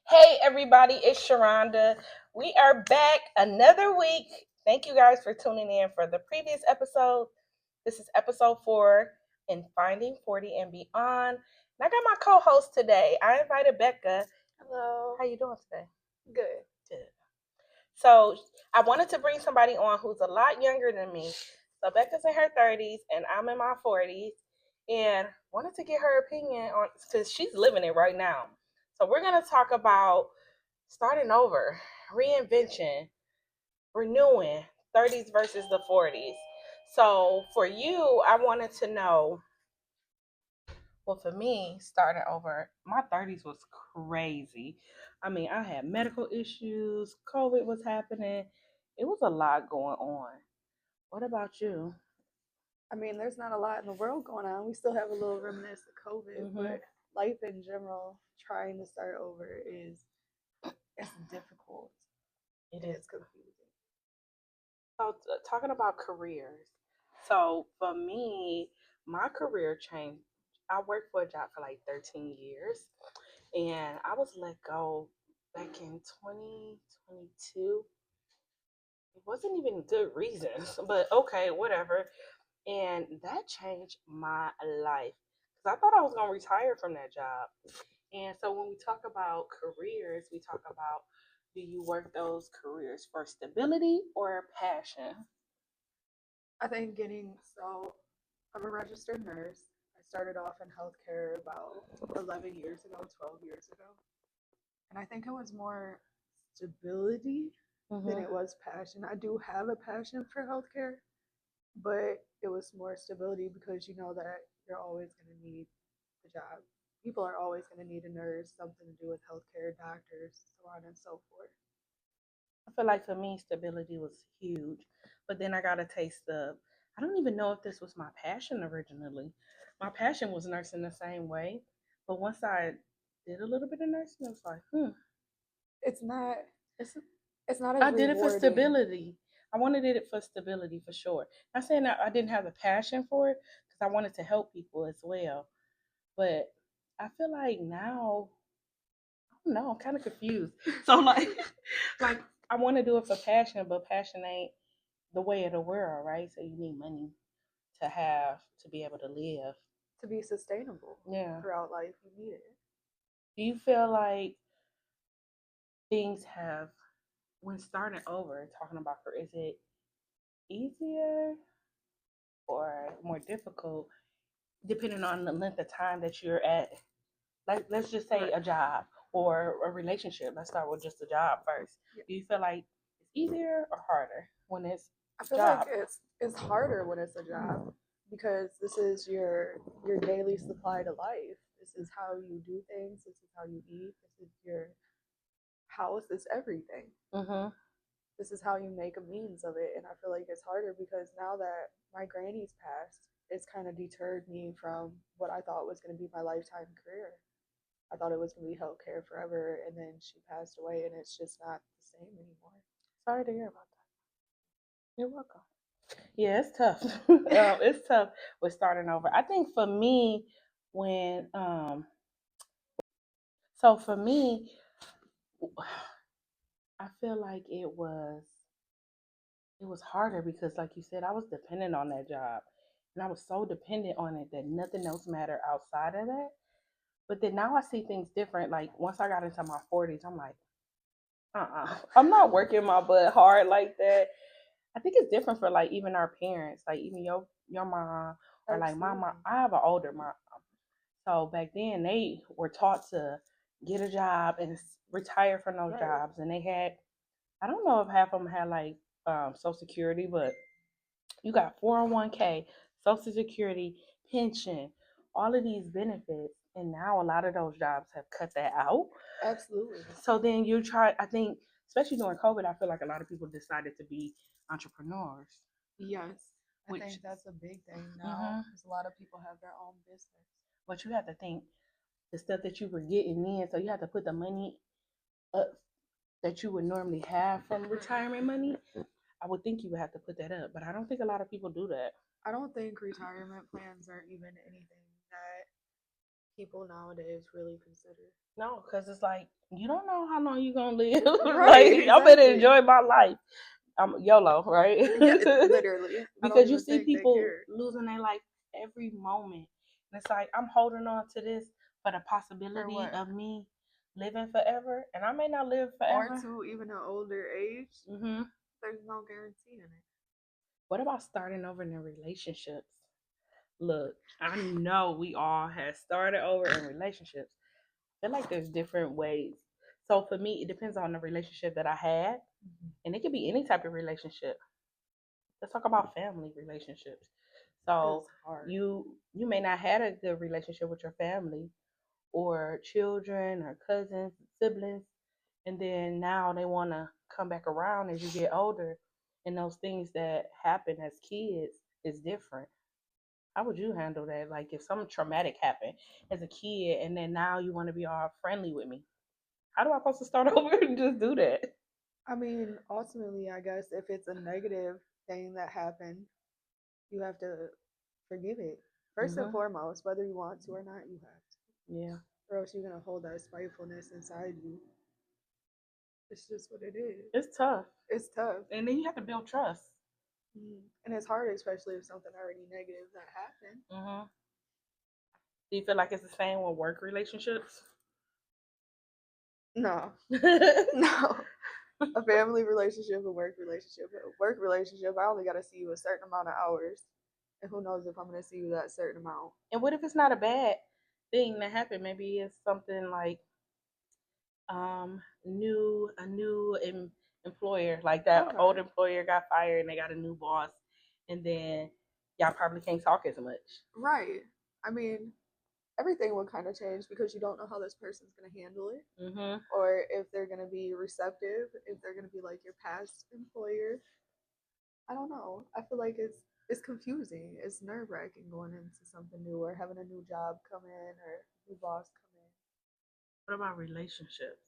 Hey everybody, it's Sharonda. We are back another week. Thank you guys for tuning in for the previous episode. This is episode 4 in Finding 40 and Beyond. And I got my co-host today. I invited Becca. Hello. How you doing today? Good. Good. So I wanted to bring somebody on who's a lot younger than me. So Becca's in her 30s and I'm in my 40s. And wanted to get her opinion on because she's living it right now. So we're gonna talk about starting over, reinvention, renewing 30s versus the 40s. So for you, I wanted to know, well, for me, starting over, my 30s was crazy. I mean, I had medical issues, COVID was happening. It was a lot going on. What about you? I mean, there's not a lot in the world going on. We still have a little remnants of COVID, Mm-hmm. but life in general, trying to start over it's difficult. It And is. it's confusing. So, talking about careers. So, for me, my career changed. I worked for a job for like 13 years, and I was let go back in 2022. It wasn't even good reasons, but okay, whatever. And that changed my life because I thought I was going to retire from that job. And so, when we talk about careers, we talk about, do you work those careers for stability or passion? I think I'm a registered nurse. I started off in healthcare about 11 years ago, 12 years ago. And I think it was more stability than Mm-hmm. it was passion. I do have a passion for healthcare, but it was more stability because you know that you're always going to need the job. People are always going to need a nurse, something to do with healthcare, doctors, so on and so forth. I feel like for me, stability was huge. But then I got a taste of, I don't even know if this was my passion originally. My passion was nursing the same way. But once I did a little bit of nursing, it was like, It's not it's, it's not as I did it for rewarding. stability. I wanted it for stability for sure. Not saying that I didn't have the passion for it because I wanted to help people as well. But I feel like now, I don't know, I'm kind of confused. So like I want to do it for passion, but passion ain't the way of the world, right? So you need money to be able to live. To be sustainable Yeah. throughout life, you need it. Do you feel like things have, when starting over, talking about her, is it easier or more difficult depending on the length of time that you're at? Like, let's just say Right. a job or a relationship. Let's start with just a job first. Yeah. Do you feel like it's easier or harder when it's I feel like job? it's harder when it's a job because this is your daily supply to life. This is how you do things. This is how you eat. This is your house. It's everything. Mm-hmm. This is how you make a means of it. And I feel like it's harder because now that my granny's passed, it's kind of deterred me from what I thought was going to be my lifetime career. I thought it was going to be healthcare forever, and then she passed away, and it's just not the same anymore. Sorry to hear about that. You're welcome. Yeah, it's tough. It's tough with starting over. I think for me, when so for me, I feel like it was harder because, like you said, I was dependent on that job, and I was so dependent on it that nothing else mattered outside of that. But then now I see things different. Like once I got into my 40s, I'm like, I'm not working my butt hard like that. I think it's different for like even our parents, like even your mom or like my mom. Absolutely. I have an older mom, so back then they were taught to get a job and retire from those Right. jobs, and they had, I don't know if half of them had like Social Security, but you got 401k, Social Security, pension, all of these benefits, and now a lot of those jobs have cut that out. Absolutely. So then you try, I think, especially during COVID, I feel like a lot of people decided to be entrepreneurs, Yes. I which, think that's a big thing now hmm because a lot of people have their own business. but you have to think the stuff that you were getting in, so you have to put the money up that you would normally have from retirement money. I would think you would have to put that up, but I don't think a lot of people do that. I don't think retirement plans are even anything that people nowadays really consider. No, because it's like you don't know how long you're gonna live. Right, Like I'm gonna exactly. enjoy my life. I'm YOLO, right? Yeah, literally. I don't Because you even see think they people care. losing their life every moment, and it's like I'm holding on to this for the For possibility what? of me living forever, and I may not live Or forever. to even an older age, Hmm. there's no guarantee in it. What about starting over in relationships? Look, I know we all have started over in relationships. I feel like there's different ways. So for me, it depends on the relationship that I had, and it could be any type of relationship. Let's talk about family relationships. So It's hard. you may not had a good relationship with your family or children or cousins, siblings, and then now they want to come back around as you get older, and those things that happen as kids is different. How would you handle that? Like if something traumatic happened as a kid, and then now you want to be all friendly with me? How do I supposed to start over and just do that? I mean, ultimately, I guess if it's a negative thing that happened, you have to forgive it. First and Hmm. foremost, whether you want to or not, you have to. Yeah, Or else you're gonna hold that spitefulness inside you. It's just what it is. it's tough, It's tough. and then you have to build trust. And it's hard, especially if something already negative that happened. Hmm. Do you feel like it's the same with work relationships? No, no. A family relationship, a work relationship. A work relationship, I only got to see you a certain amount of hours. And who knows if I'm going to see you that certain amount. And what if it's not a bad thing that happened? Maybe it's something like a new employer, like that old Okay. employer got fired and they got a new boss, and then y'all probably can't talk as much. Right. I mean, everything will kind of change because you don't know how this person's going to handle it. Mhm. Or if they're going to be receptive, if they're going to be like your past employer. I don't know. I feel like it's confusing. It's nerve wracking going into something new or having a new job come in or new boss come in. What about relationships?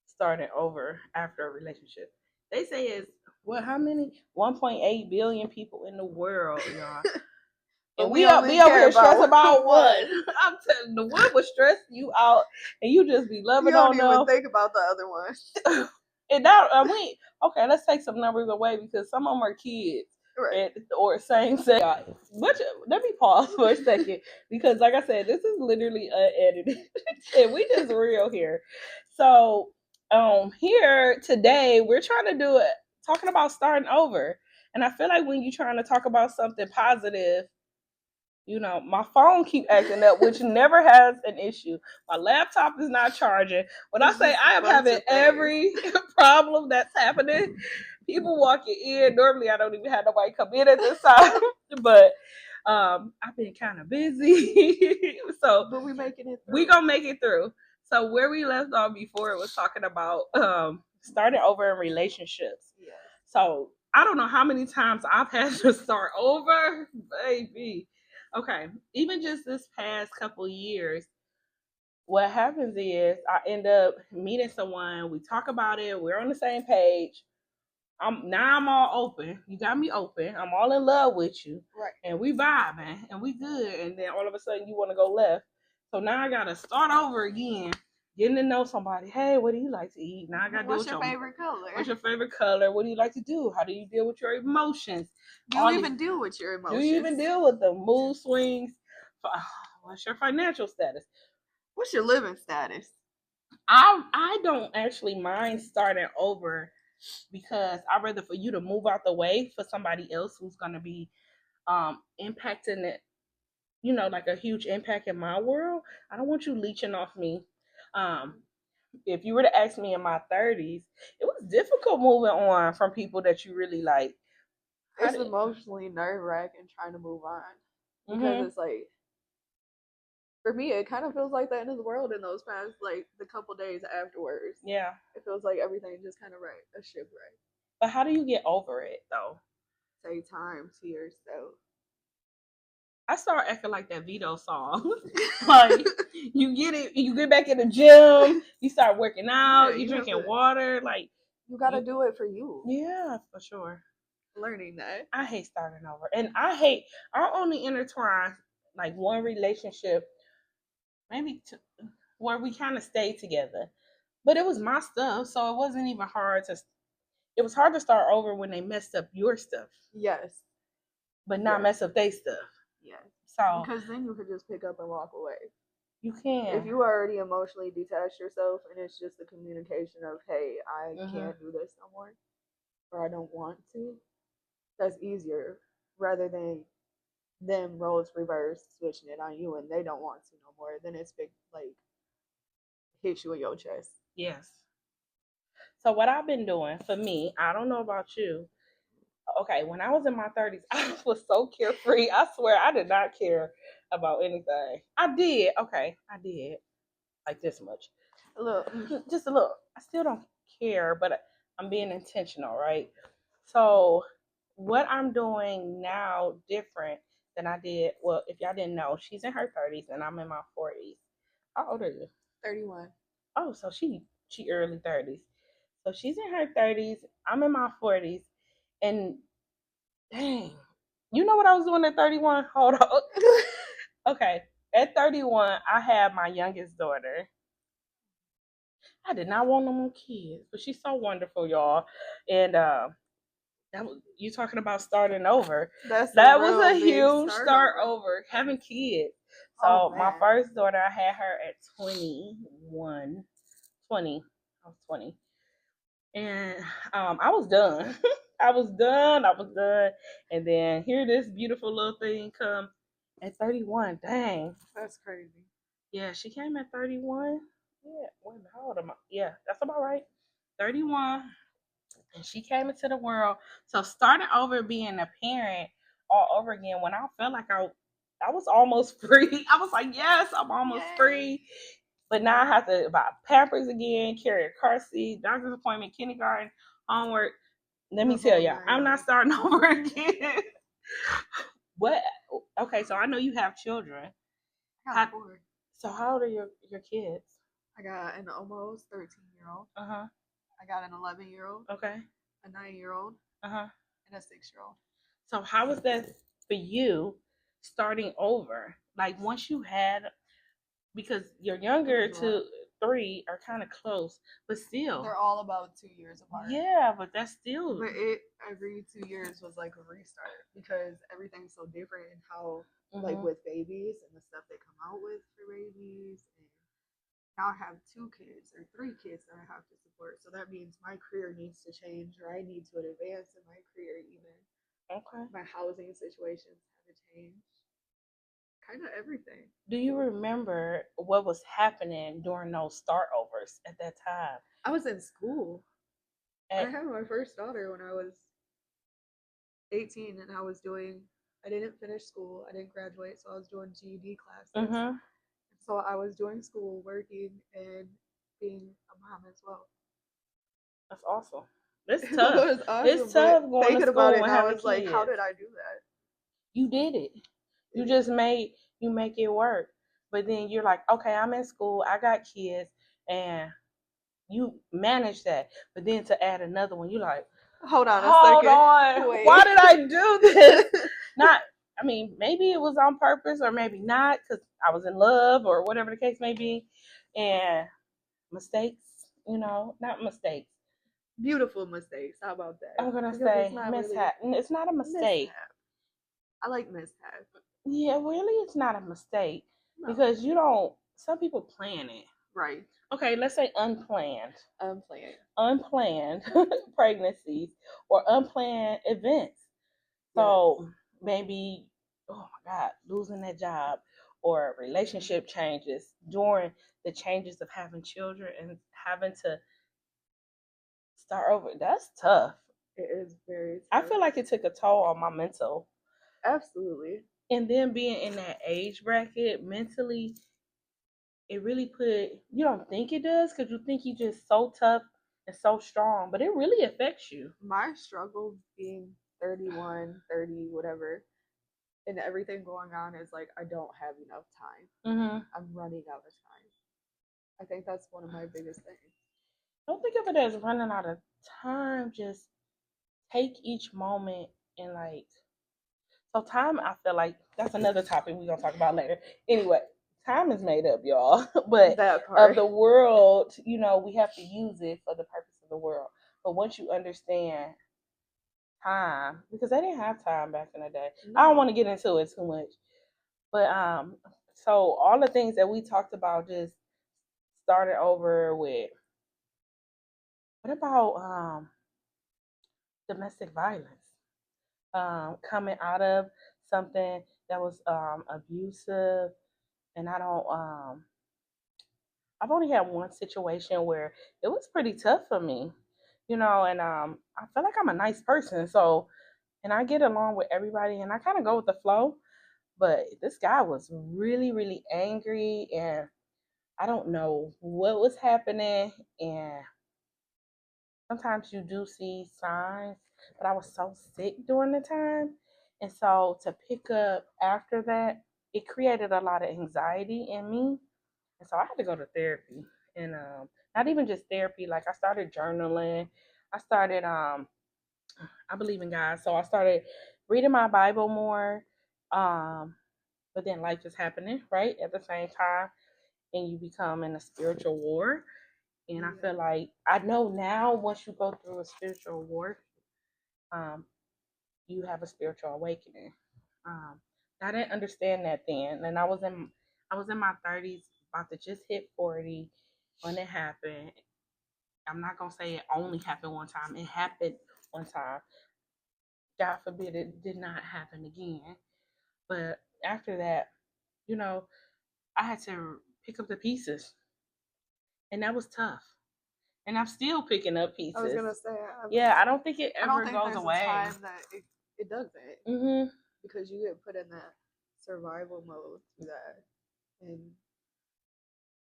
Starting over after a relationship. They say it's what? How many? 1.8 billion people in the world, y'all. But And we we only over care here stressing about about one. one. I'm telling the one would stress you out, and you just be You loving don't on even them. think about the other one. And now we okay. Let's take some numbers away because some of them are kids Right. and or same sex. Which let me pause for a second because, like I said, this is literally unedited, and we just real here. So, here today we're trying to do it, talking about starting over, and I feel like when you're trying to talk about something positive, my phone keep acting up, which never has an issue. My laptop is not charging. When I It's say just I a am bunch having of things. every problem that's happening, people walking in. Normally, I don't even have nobody come in at this time, but I've been kind of busy, so But we making it we through. gonna make it through. So where we left off before, it was talking about starting over in relationships. Yes. So I don't know how many times I've had to start over, baby. Okay, even just this past couple years, what happens is I end up meeting someone. We talk about it. We're on the same page. I'm all open. You got me open. I'm all in love with you, Right. and we vibing and we good. And then all of a sudden you want to go left. So now I gotta start over again, getting to know somebody. Hey, what do you like to eat? Now I gotta deal What's with your favorite color? What's your favorite color? What do you like to do? How do you deal with your emotions? Do you even deal with your Do you even emotions? deal with the mood swings? What's your financial status? What's your living status? I don't actually mind starting over because I'd rather for you to move out the way for somebody else who's gonna be impacting it, like a huge impact in my world. I don't want you leeching off me. Um, if you were to ask me in my 30s, it was difficult moving on from people that you really like. It's emotionally nerve wracking trying to move on because Mm-hmm. it's like for me, it kind of feels like the end of the world in those past like the couple days afterwards. Yeah. It feels like everything just kind of right a shipwreck. But how do you get over it though? Take time to yourself. I start acting like that Vito song. Like you get back in the gym, you start working out, Yeah, you you have drinking to. water, like You got to do it for you. yeah, for sure. Learning that. I hate starting over, and I only intertwine like one relationship maybe where we kind of stayed together. But it was my stuff, so it wasn't even hard to. It was hard to start over when they messed up your stuff, Yes. but not Yes. mess up their stuff. Yes. So Because then you could just pick up and walk away. you can. If you already emotionally detached yourself and it's just the communication of, hey, I can't do this no more, or I don't want to, that's easier rather than them roles reverse switching it on you and they don't want to no more. Then it's big, like, hits you in your chest. Yes. So what I've been doing for me, I don't know about you. Okay, when I was in my 30s, I was so carefree. I swear I did not care about anything. I did. Okay, I did. Like this much. Look, Just a little. I still don't care, but I'm being intentional, right? So what I'm doing now different than I did. Well, if y'all didn't know, she's in her 30s and I'm in my 40s. How old are you? 31. Oh, so she early 30s. So she's in her 30s. I'm in my 40s, and dang, you know what I was doing at 31? Hold on. Okay, at 31, I had my youngest daughter. I did not want no more kids, but she's so wonderful, y'all. And that was, you talking about starting over. That was a huge start over having kids. So my first daughter, I had her at 21, 20. I was 20, and I was done. I was done. I was done. And then here this beautiful little thing come at 31. Dang. That's crazy. Yeah, she came at 31. Yeah, wait a minute, how old am I? Yeah, that's about right. 31. And she came into the world. So starting over being a parent all over again when I felt like I was almost free. I was like, yes, I'm almost free. But now I have to buy Pampers again, carry a car seat, doctor's appointment, kindergarten, homework. Let me tell y'all, I'm not starting over again. What? Okay, so I know you have children. I got 4. So how old are your kids? I got an almost 13-year-old. Uh-huh. I got an 11-year-old. Okay. A 9-year-old. Uh-huh. And a 6-year-old. So how was that for you starting over? Like once you had, because your younger 2, 3 are kind of close, but still. They're all about 2 years apart. Yeah, but that's still. But every 2 years was like a restart because everything's so different in how, like with babies and the stuff they come out with for babies. And now I have 2 kids or 3 kids that I have to support. So that means my career needs to change or I need to advance in my career even. Okay. My housing situations have to change. Kind of everything. Do you remember what was happening during those start overs at that time? I was in school. I had my first daughter when I was 18 and I didn't finish school. I didn't graduate, so I was doing GED classes. Mm-hmm. So I was doing school, working, and being a mom as well. That's awesome. It's tough. It was awesome, it's tough going thinking to school about it and now, having it's like, kids. how did I do that? You did it. You just make it work. But then you're like, okay, I'm in school, I got kids, and you manage that. But then to add another one, you're like, hold on, Wait. Why did I do this? I mean, maybe it was on purpose or maybe not because I was in love or whatever the case may be. And mistakes, not mistakes. Beautiful mistakes. How about that? I'm going to say mishap. Really, it's not a mistake. Mishap. I like mishap. Yeah, really, it's not a mistake because some people plan it. Right. Okay, let's say unplanned pregnancies or unplanned events. So maybe, oh my God, losing that job or relationship changes during the changes of having children and having to start over. That's tough. It is very tough. I feel like it took a toll on my mental. Absolutely. And then being in that age bracket mentally, it really you don't think it does because you think you're just so tough and so strong, but it really affects you. My struggle being 31, 30, whatever, and everything going on is like, I don't have enough time. Mm-hmm. I'm running out of time. I think that's one of my biggest things. Don't think of it as running out of time. Just take each moment and so time, I feel like that's another topic we're going to talk about later. Anyway, time is made up, y'all. But That of part. the world, we have to use it for the purpose of the world. But once you understand time, because they didn't have time back in the day. I don't want to get into it too much. But so all the things that we talked about just started over with. What about domestic violence? Coming out of something that was abusive, and I've only had one situation where it was pretty tough for me, and I feel like I'm a nice person, so and I get along with everybody, and I kind of go with the flow. But this guy was really, really angry, and I don't know what was happening, and sometimes you do see signs, but I was so sick during the time. And so to pick up after that, it created a lot of anxiety in me. And so I had to go to therapy. And not even just therapy, like I started journaling. I started I believe in God. So I started reading my Bible more. Um but then life is happening, right? At the same time, and you become in a spiritual war. And I feel like I know now once you go through a spiritual war, um, you have a spiritual awakening. Um, I didn't understand that then, and I was in my 30s, about to just hit 40 when it happened. I'm not gonna say it only happened one time. It happened one time. God forbid it did not happen again. But after that, you know, I had to pick up the pieces, and that was tough. And I'm still picking up I was pieces. gonna say, Yeah, I don't think it I don't ever think goes there's away. a time that it doesn't, Mm-hmm. because you get put in that survival mode through that, and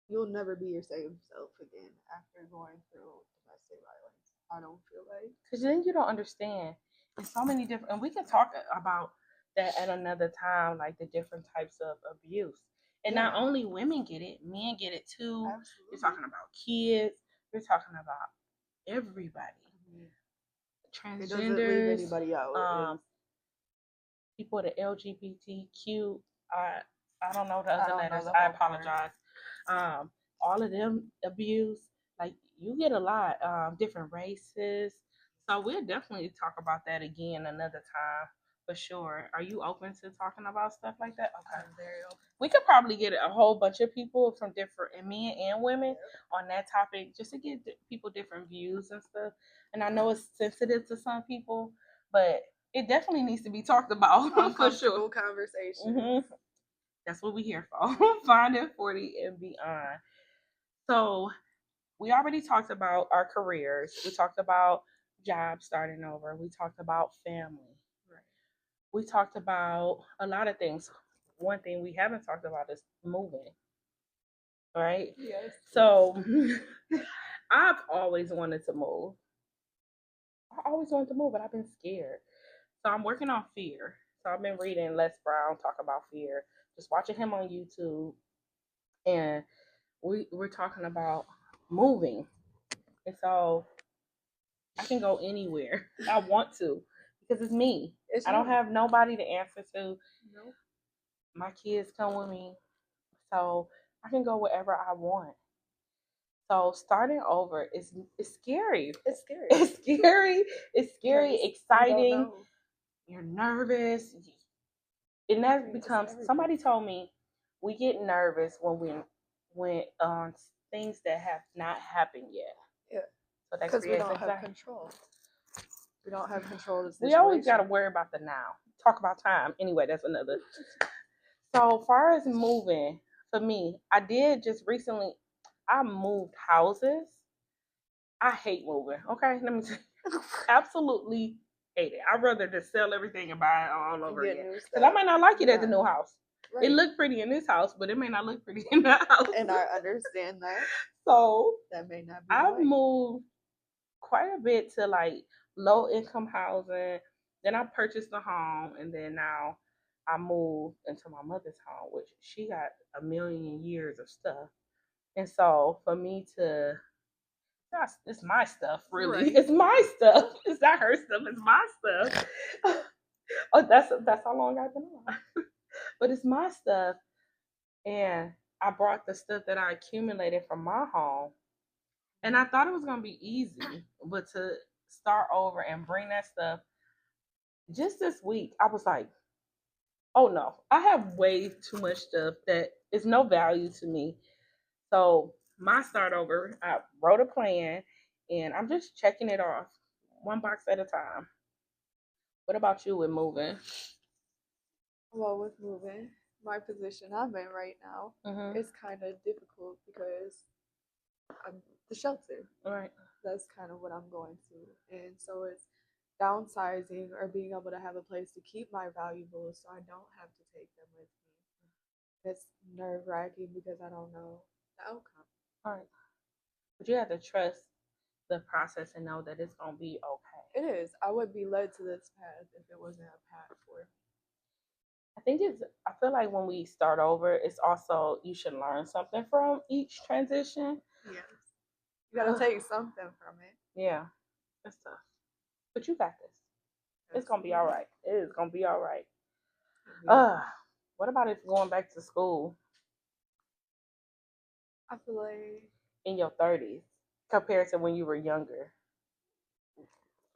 you'll never be your same self again after going through domestic violence. I don't feel like. Because then you don't understand. There's so many different, and we can talk about that at another time, like the different types of abuse. And not only women get it, men get it too. Absolutely. You're talking about kids. You're talking about everybody. It doesn't leave Transgenders, anybody out. people with the LGBTQ. I don't know the other don't know letters. the I whole part. apologize. All of them abuse. Like you get a lot. Different races. So we'll definitely talk about that again another time for sure. Are you open to talking about stuff like that? Okay. I'm very open. We could probably get a whole bunch of people from different men and women on that topic just to get people different views and stuff. And I know it's sensitive to some people, but it definitely needs to be talked about for sure. Uncomfortable conversation. Mm-hmm. That's what we're here for. Finding 40 and beyond. So we already talked about our careers. We talked about jobs starting over. We talked about family. Right. We talked about a lot of things. One thing we haven't talked about is moving. Right? Yes. So I've always wanted to move. I always wanted to move, but I've been scared. So I'm working on fear. So I've been reading Les Brown talk about fear, just watching him on YouTube, and we're talking about moving. And so I can go anywhere I want to because it's me. I don't have nobody to answer to. Nope. My kids come with me, so I can go wherever I want. So starting over is scary. It's scary. It's scary. It's scary, exciting. You You're nervous. And that becomes, somebody told me we get nervous when things that have not happened yet. Yeah. So that because we creates don't have anxiety. control. We don't have control of the We situation. always got to worry about the now. Talk about time. Anyway, that's another. So far as moving, for me, I did just recently, I moved houses. I hate moving. Okay, let me tell you. Absolutely hate it. I'd rather just sell everything and buy it all over again. Because I might not like it at the new house. Right. It looked pretty in this house, but it may not look pretty in that house. And I understand that. So that may not be. I've moved quite a bit to like low income housing. Then I purchased a home, and then now I moved into my mother's home, which she got a million years of stuff. And so for me to, it's my stuff, really. Right. It's my stuff. It's not her stuff. It's my stuff. Oh, that's how long I've been alive. But it's my stuff, and I brought the stuff that I accumulated from my home, and I thought it was gonna be easy, but to start over and bring that stuff just this week, I was like, oh no, I have way too much stuff that is no value to me. So my start over, I wrote a plan, and I'm just checking it off one box at a time. What about you with moving? Well, with moving, my position I'm in right now Mm-hmm. is kind of difficult because I'm the shelter. All right. That's kind of what I'm going to. And so it's downsizing or being able to have a place to keep my valuables so I don't have to take them with me. It's nerve wracking because I don't know the outcome. All right. But you have to trust the process and know that it's gonna be okay. It is. I would be led to this path if it wasn't a path for me. I feel like when we start over, it's also you should learn something from each transition. Yes. You gotta take something from it. Yeah, it's tough. But you got this. It's gonna be all right. It is gonna be all right. What about if going back to school I feel like in your 30s compared to when you were younger?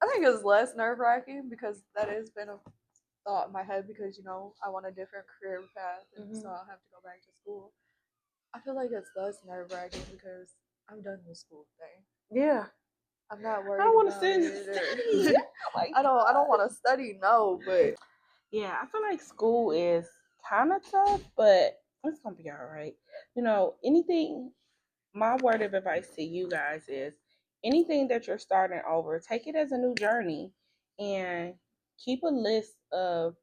I think it's less nerve wracking because that has been a thought in my head because I want a different career path and so I'll have to go back to school. I feel like it's less nerve wracking because I'm done with school thing. Yeah. I'm not worried. I don't want to about sit and it. study. I don't want to study, no, but yeah, I feel like school is kind of tough, but it's gonna be all right. Anything. My word of advice to you guys is anything that you're starting over, take it as a new journey and keep a list of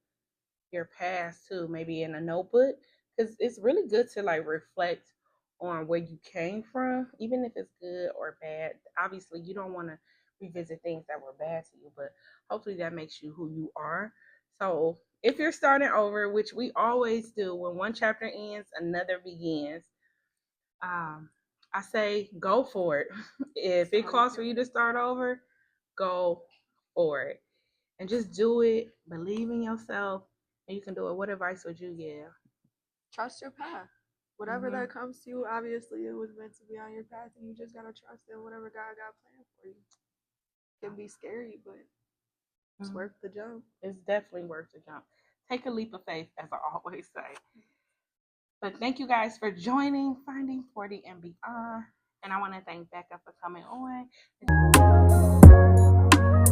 your past too, maybe in a notebook, because it's really good to like reflect on where you came from, even if it's good or bad. Obviously, you don't want to revisit things that were bad to you, but hopefully that makes you who you are. So if you're starting over, which we always do, when one chapter ends, another begins. I say go for it. If it calls for you to start over, go for it. And just do it. Believe in yourself and you can do it. What advice would you give? Trust your path. Whatever that comes to you, obviously it was meant to be on your path and you just gotta trust in whatever God got planned for you. It can be scary, but it's worth the jump. It's definitely worth the jump. Take a leap of faith, as I always say. But thank you guys for joining Finding 40 and Beyond. And I want to thank Becca for coming on.